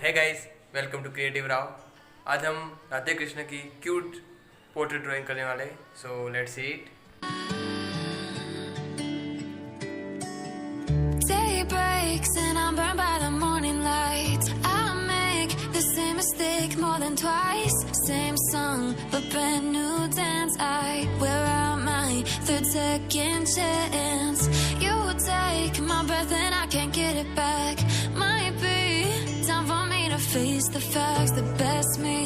है guys, welcome to क्रिएटिवराओ। आज हम राधे कृष्ण की क्यूट पोर्ट्रेट ड्राइंग करने वाले हैं। So let's see it. Day breaks and I'm burned by the morning light. I make the same mistake more than twice. Same song, but brand new dance. I wear out my third second chance. You take my breath and I can't get it back. Might be time for me to face the facts. The best me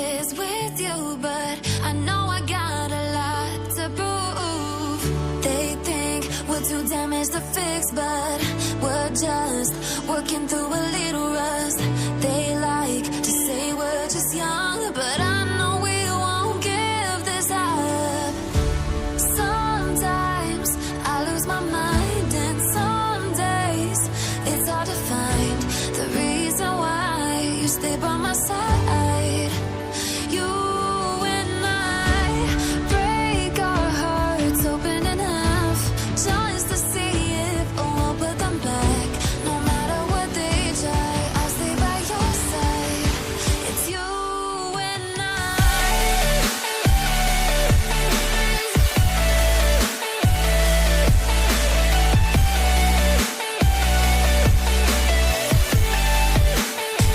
is with you, but I know I got a lot to prove. They think we're too damaged to fix, but we're just working through a little rust. They like to say we're just young, but I know we won't give this up. Sometimes I lose my mind, and some days it's hard to find the reason why you stay by my side. You and I break our hearts open in half, just to see if we'll put them back. No matter what they try, I'll stay by your side. It's you and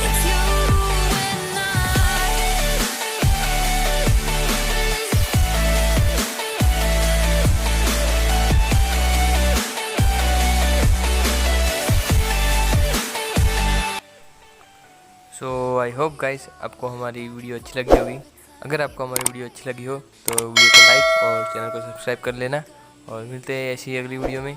It's you and so I hope guys आपको हमारी video अच्छी लगी होगी। अगर आपको हमारी video अच्छी लगी हो तो वीडियो को लाइक और चैनल को सब्सक्राइब कर लेना, और मिलते हैं ऐसी अगली वीडियो में।